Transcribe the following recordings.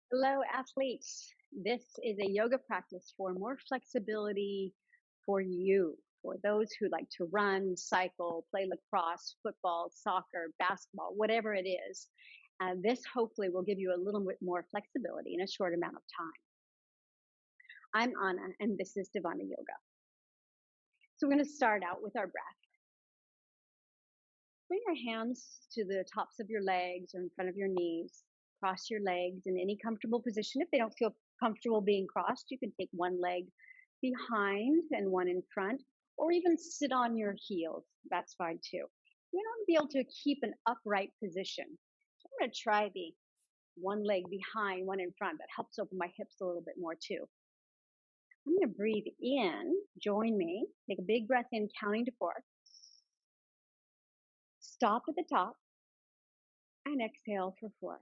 Hello, athletes. This is a yoga practice for more flexibility for you, for those who like to run, cycle, play lacrosse, football, soccer, basketball, whatever it is. This hopefully will give you a little bit more flexibility in a short amount of time. I'm Anna, and this is Divana Yoga. So we're going to start out with our breath. Bring your hands to the tops of your legs or in front of your knees. Cross your legs in any comfortable position. If they don't feel comfortable being crossed, you can take one leg behind and one in front, or even sit on your heels. That's fine too. You want to be able to keep an upright position. So I'm going to try the one leg behind, one in front. That helps open my hips a little bit more too. I'm going to breathe in. Join me. Take a big breath in, counting to 4. Stop at the top and exhale for 4.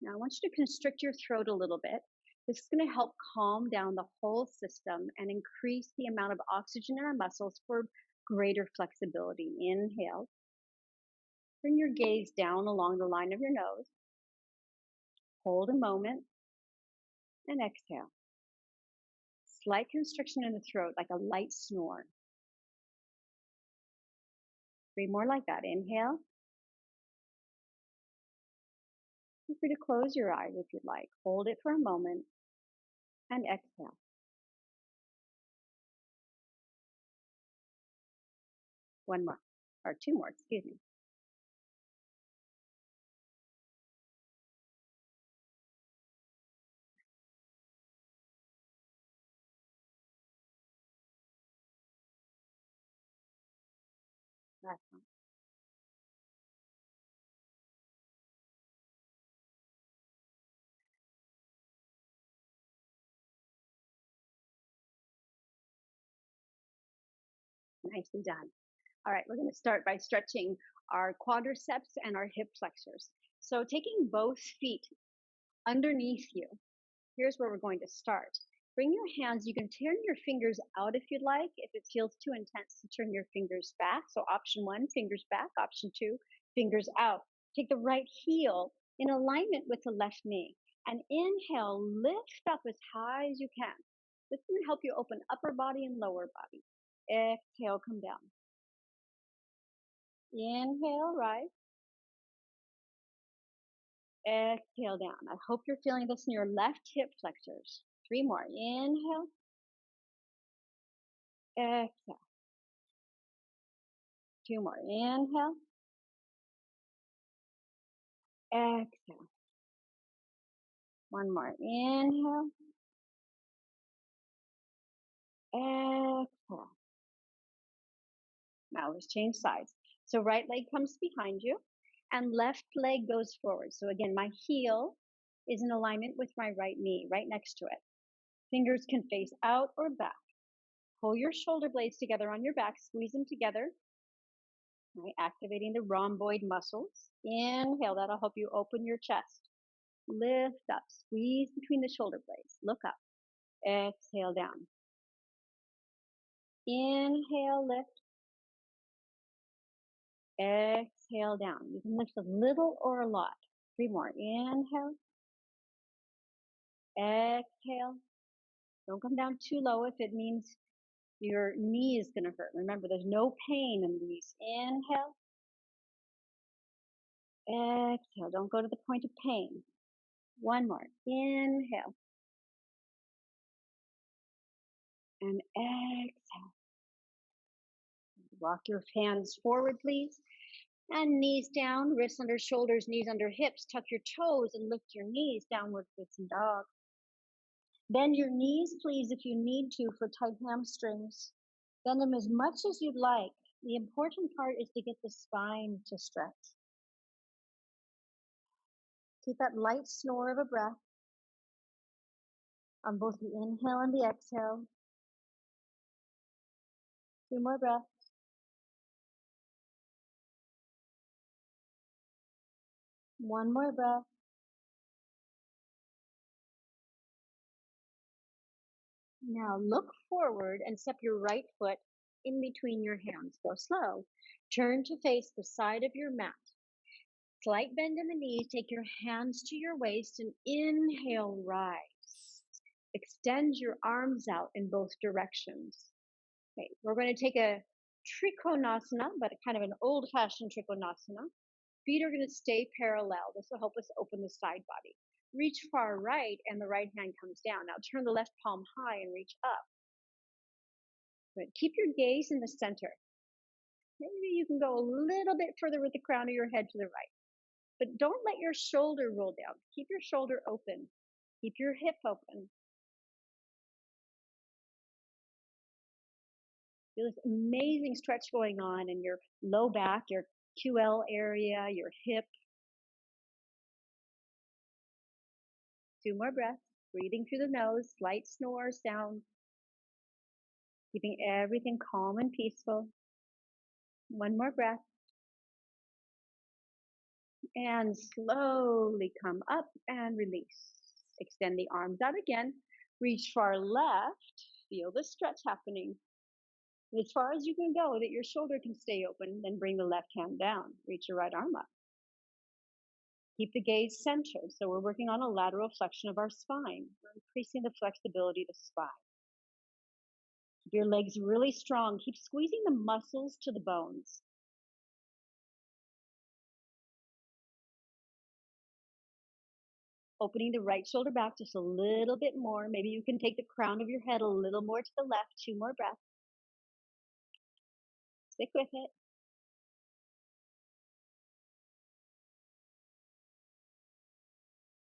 Now, I want you to constrict your throat a little bit. This is going to help calm down the whole system and increase the amount of oxygen in our muscles for greater flexibility. Inhale. Bring your gaze down along the line of your nose. Hold a moment and exhale. Slight constriction in the throat, like a light snore. 3 more like that. Inhale. Feel free to close your eyes if you'd like. Hold it for a moment and exhale. One more, or 2 more, excuse me. Last one. Nicely done. All right, we're going to start by stretching our quadriceps and our hip flexors. So taking both feet underneath you, here's where we're going to start. Bring your hands, you can turn your fingers out if you'd like. If it feels too intense to turn your fingers back. So option 1, fingers back. Option 2, fingers out. Take the right heel in alignment with the left knee. And inhale, lift up as high as you can. This is going to help you open upper body and lower body. Exhale, come down. Inhale, rise. Exhale down. I hope you're feeling this in your left hip flexors. 3 more. Inhale. Exhale. 2 more. Inhale. Exhale. 1 more. Inhale. Exhale. Now let's change sides. So right leg comes behind you and left leg goes forward. So again, my heel is in alignment with my right knee, right next to it. Fingers can face out or back. Pull your shoulder blades together on your back, squeeze them together, right? Activating the rhomboid muscles. Inhale, that'll help you open your chest. Lift up, squeeze between the shoulder blades. Look up. Exhale down. Inhale, lift. Exhale down. You can lift a little or a lot. 3 more. Inhale. Exhale. Don't come down too low if it means your knee is going to hurt. Remember, there's no pain in these. Inhale. Exhale. Don't go to the point of pain. 1 more. Inhale. And exhale. Walk your hands forward, please. And knees down, wrists under shoulders, knees under hips. Tuck your toes and lift your knees, downward facing dog. Bend your knees, please, if you need to, for tight hamstrings. Bend them as much as you'd like. The important part is to get the spine to stretch. Keep that light snore of a breath on both the inhale and the exhale. 2 more breaths. One more breath. Now look forward and step your right foot in between your hands. Go slow. Turn to face the side of your mat. Slight bend in the knees. Take your hands to your waist and inhale, rise. Extend your arms out in both directions. Okay, we're going to take a trikonasana, but a kind of an old-fashioned trikonasana. Feet are going to stay parallel. This will help us open the side body. Reach far right and the right hand comes down. Now turn the left palm high and reach up. Good. Keep your gaze in the center. Maybe you can go a little bit further with the crown of your head to the right. But don't let your shoulder roll down. Keep your shoulder open. Keep your hip open. Feel this amazing stretch going on in your low back, your QL area, your hip. 2 more breaths. Breathing through the nose, slight snore sound. Keeping everything calm and peaceful. 1 more breath. And slowly come up and release. Extend the arms out again. Reach far left. Feel the stretch happening. As far as you can go, that your shoulder can stay open, then bring the left hand down. Reach your right arm up. Keep the gaze centered. So we're working on a lateral flexion of our spine. We're increasing the flexibility of the spine. Keep your legs really strong. Keep squeezing the muscles to the bones. Opening the right shoulder back just a little bit more. Maybe you can take the crown of your head a little more to the left. 2 more breaths. Stick with it.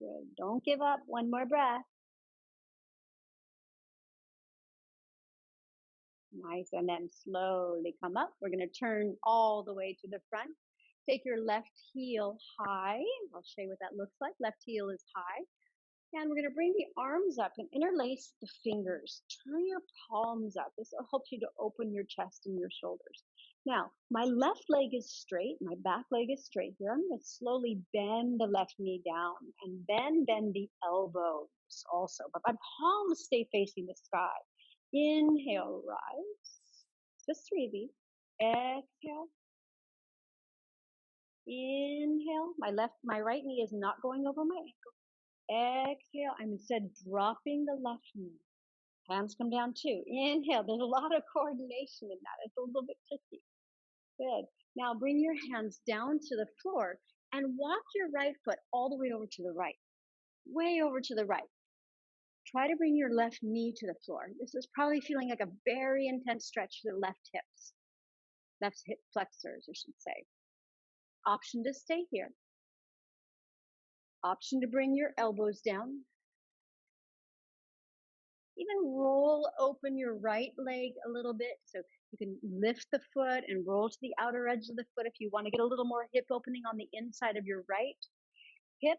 Good. Don't give up. 1 more breath. Nice. And then slowly come up. We're going to turn all the way to the front. Take your left heel high. I'll show you what that looks like. Left heel is high. And we're going to bring the arms up and interlace the fingers. Turn your palms up. This will help you to open your chest and your shoulders. Now, my left leg is straight. My back leg is straight here. I'm going to slowly bend the left knee down and bend the elbows also. But my palms stay facing the sky. Inhale, rise. Just 3 of these. Exhale. Inhale. My right knee is not going over my ankle. Exhale. I'm instead dropping the left knee. Hands come down too. Inhale. There's a lot of coordination in that. It's a little bit tricky. Good. Now bring your hands down to the floor and walk your right foot all the way over to the right. Way over to the right. Try to bring your left knee to the floor. This is probably feeling like a very intense stretch to the left hips. Left hip flexors, I should say. Option to stay here. Option to bring your elbows down. Even roll open your right leg a little bit. So you can lift the foot and roll to the outer edge of the foot if you want to get a little more hip opening on the inside of your right hip.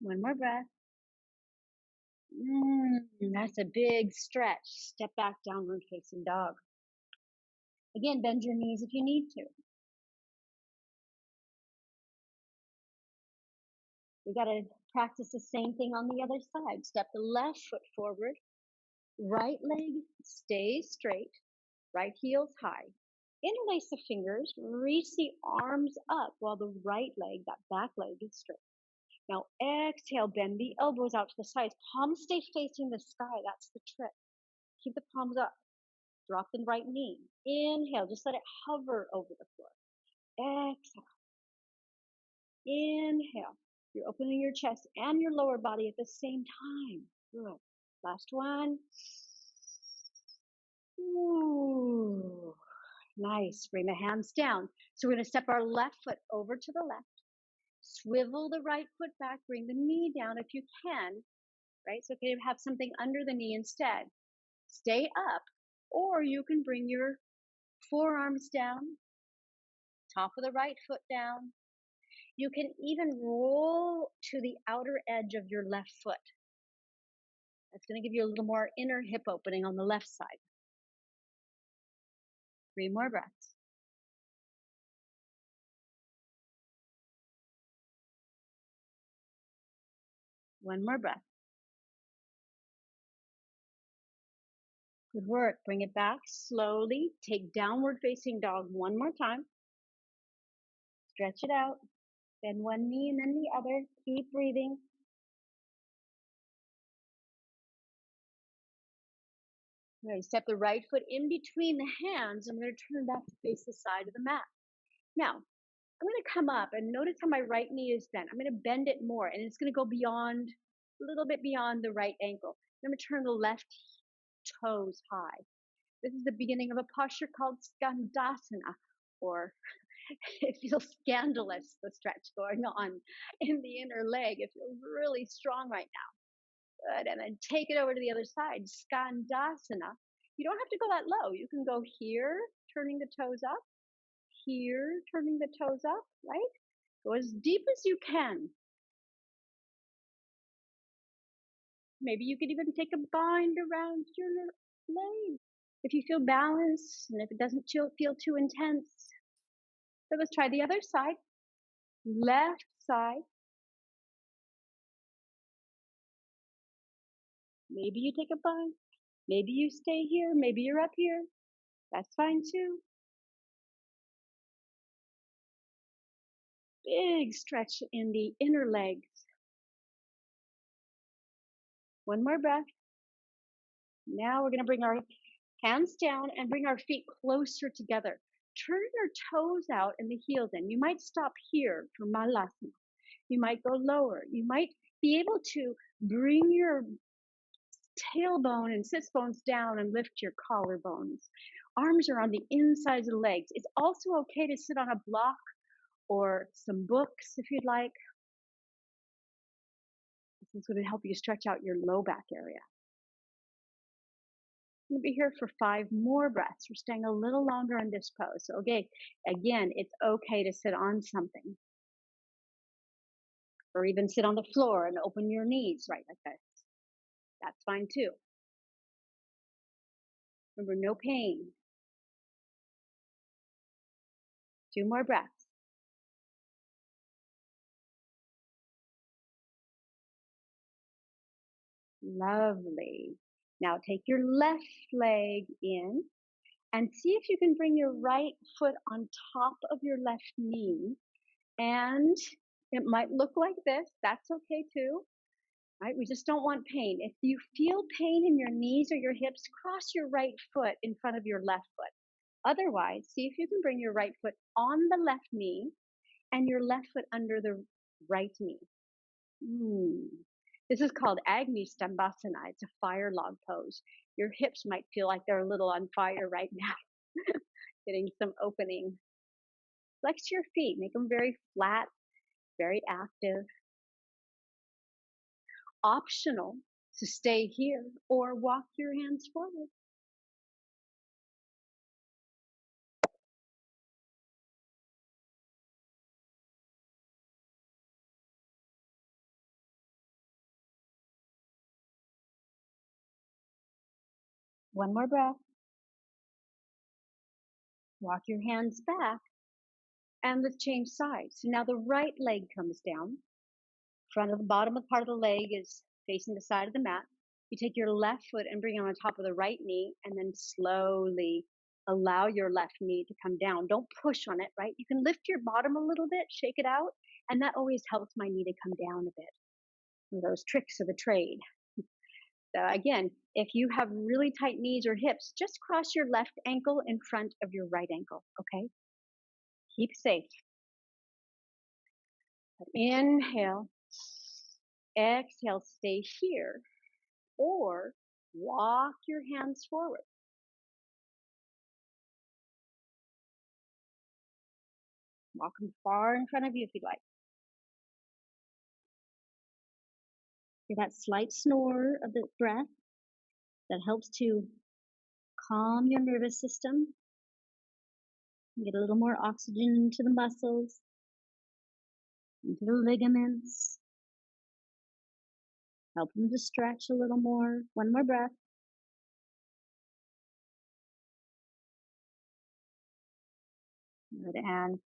One more breath. That's a big stretch. Step back, downward facing dog. Again, bend your knees if you need to. We got to practice the same thing on the other side. Step the left foot forward. Right leg stays straight. Right heel's high. Interlace the fingers. Reach the arms up while the right leg, that back leg, is straight. Now exhale, bend the elbows out to the sides. Palms stay facing the sky. That's the trick. Keep the palms up. Drop the right knee. Inhale, just let it hover over the floor. Exhale. Inhale. You're opening your chest and your lower body at the same time. Good. Last one. Ooh. Nice. Bring the hands down. So we're going to step our left foot over to the left. Swivel the right foot back. Bring the knee down if you can. Right? So if you have something under the knee instead, stay up. Or you can bring your forearms down. Top of the right foot down. You can even roll to the outer edge of your left foot. That's going to give you a little more inner hip opening on the left side. 3 more breaths. One more breath. Good work. Bring it back slowly. Take downward facing dog one more time. Stretch it out. Then one knee and then the other. Keep breathing. All right, step the right foot in between the hands. I'm going to turn back to face the side of the mat. Now, I'm going to come up and notice how my right knee is bent. I'm going to bend it more and it's going to go beyond, a little bit beyond the right ankle. I'm going to turn the left toes high. This is the beginning of a posture called Skandasana, or it feels scandalous, the stretch going on in the inner leg. It feels really strong right now. Good. And then take it over to the other side, Skandasana. You don't have to go that low. You can go here, turning the toes up, here, turning the toes up, right? Go as deep as you can. Maybe you could even take a bind around your leg if you feel balanced and if it doesn't feel too intense. So let's try the other side. Left side. Maybe you take a bind. Maybe you stay here. Maybe you're up here. That's fine too. Big stretch in the inner legs. One more breath. Now we're going to bring our hands down and bring our feet closer together. Turn your toes out and the heels in. You might stop here for Malasana. You might go lower. You might be able to bring your tailbone and sits bones down and lift your collarbones. Arms are on the insides of the legs. It's also okay to sit on a block or some books if you'd like. This is going to help you stretch out your low back area. We'll be here for 5 more breaths. We're staying a little longer in this pose. So, okay, again, it's okay to sit on something. Or even sit on the floor and open your knees, right, like this. That's fine too. Remember, no pain. 2 more breaths. Lovely. Now take your left leg in and see if you can bring your right foot on top of your left knee. And it might look like this. That's okay too. Right? We just don't want pain. If you feel pain in your knees or your hips, cross your right foot in front of your left foot. Otherwise, see if you can bring your right foot on the left knee and your left foot under the right knee. This is called Agni Stambhasana. It's a fire log pose. Your hips might feel like they're a little on fire right now. Getting some opening. Flex your feet. Make them very flat, very active. Optional to stay here or walk your hands forward. One more breath. Walk your hands back. And let's change sides. So now the right leg comes down. Front of the bottom of part of the leg is facing the side of the mat. You take your left foot and bring it on top of the right knee and then slowly allow your left knee to come down. Don't push on it, right? You can lift your bottom a little bit, shake it out, and that always helps my knee to come down a bit. Those tricks of the trade. So again, if you have really tight knees or hips, just cross your left ankle in front of your right ankle, okay? Keep safe. Inhale. Exhale, stay here. Or walk your hands forward. Walk them far in front of you if you'd like. Hear that slight snore of the breath that helps to calm your nervous system. Get a little more oxygen into the muscles, into the ligaments. Help them to stretch a little more. One more breath. Good, and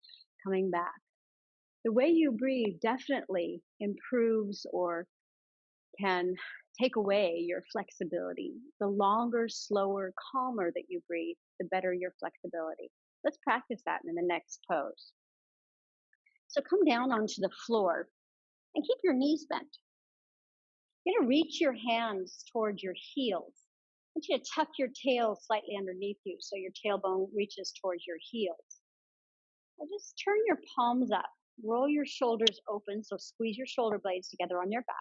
coming back. The way you breathe definitely improves or can take away your flexibility. The longer, slower, calmer that you breathe, the better your flexibility. Let's practice that in the next pose. So come down onto the floor and keep your knees bent. You're going to reach your hands towards your heels. I want you to tuck your tail slightly underneath you so your tailbone reaches towards your heels. And just turn your palms up. Roll your shoulders open, so squeeze your shoulder blades together on your back.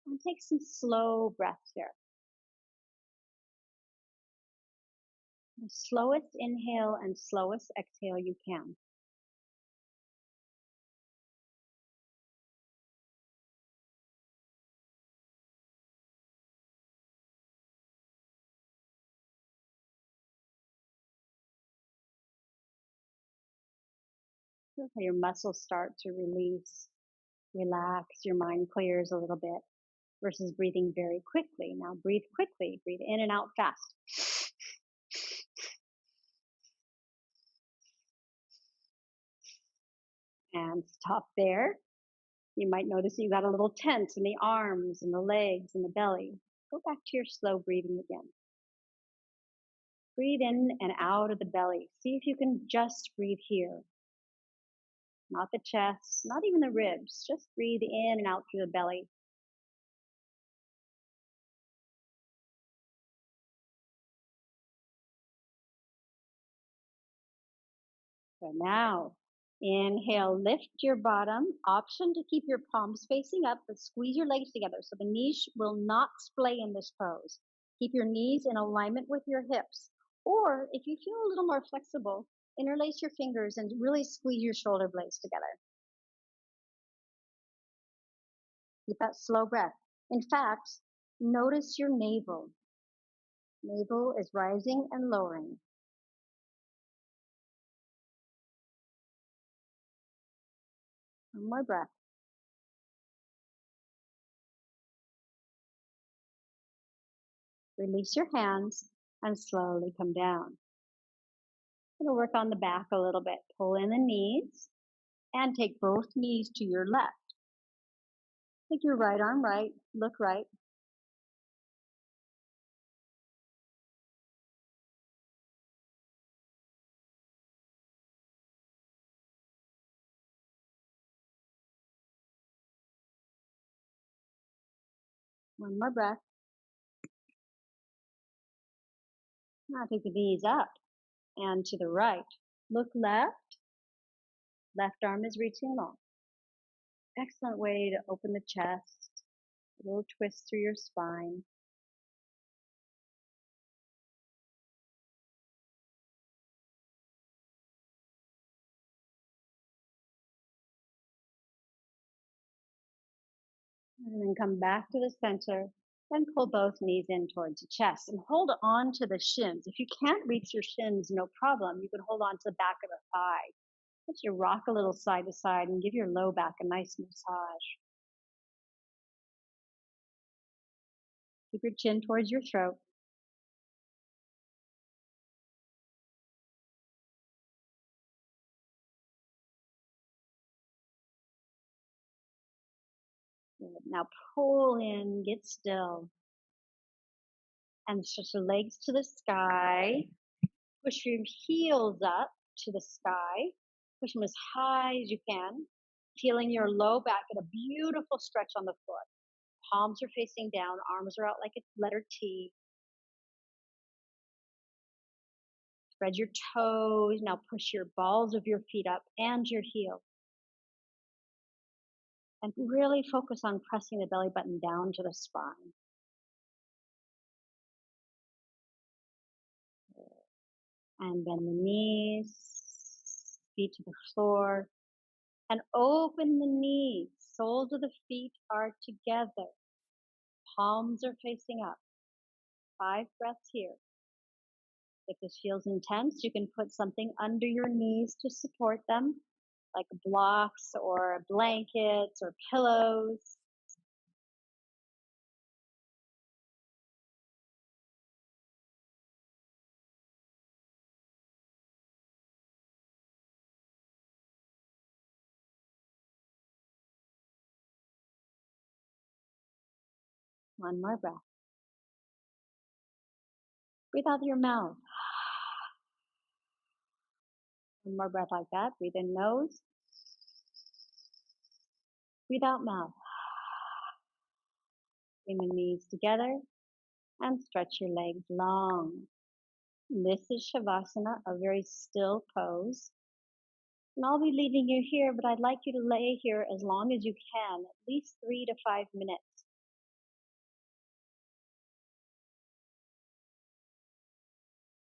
And take some slow breaths here. The slowest inhale and slowest exhale you can. Feel how your muscles start to release, relax, your mind clears a little bit versus breathing very quickly. Now breathe quickly, breathe in and out fast. And stop there. You might notice you got a little tense in the arms and the legs and the belly. Go back to your slow breathing again. Breathe in and out of the belly. See if you can just breathe here. Not the chest, not even the ribs. Just breathe in and out through the belly. So now, inhale, lift your bottom. Option to keep your palms facing up, but squeeze your legs together so the knees will not splay in this pose. Keep your knees in alignment with your hips. Or if you feel a little more flexible, interlace your fingers and really squeeze your shoulder blades together. Keep that slow breath. In fact, notice your navel. Navel is rising and lowering. One more breath. Release your hands and slowly come down. I'm going to work on the back a little bit. Pull in the knees and take both knees to your left. Take your right arm right, look right. One more breath. Now take the knees up and to the right. Look left. Left arm is reaching long. Excellent way to open the chest. A little twist through your spine. And then come back to the center and pull both knees in towards the chest and hold on to the shins. If you can't reach your shins, no problem. You can hold on to the back of the thigh. Let you rock a little side to side and give your low back a nice massage. Keep your chin towards your throat. Good. Now pull in, get still. And stretch your legs to the sky. Push your heels up to the sky. Push them as high as you can. Feeling your low back, get a beautiful stretch on the foot. Palms are facing down, arms are out like a letter T. Spread your toes. Now push your balls of your feet up and your heels. And really focus on pressing the belly button down to the spine. And bend the knees, feet to the floor, and open the knees. Soles of the feet are together. Palms are facing up. 5 breaths here. If this feels intense, you can put something under your knees to support them, like blocks or blankets or pillows. One more breath. Breathe out your mouth. One more breath like that. Breathe in nose. Breathe out mouth. Bring the knees together and stretch your legs long. This is Shavasana, a very still pose. And I'll be leaving you here, but I'd like you to lay here as long as you can, at least 3 to 5 minutes.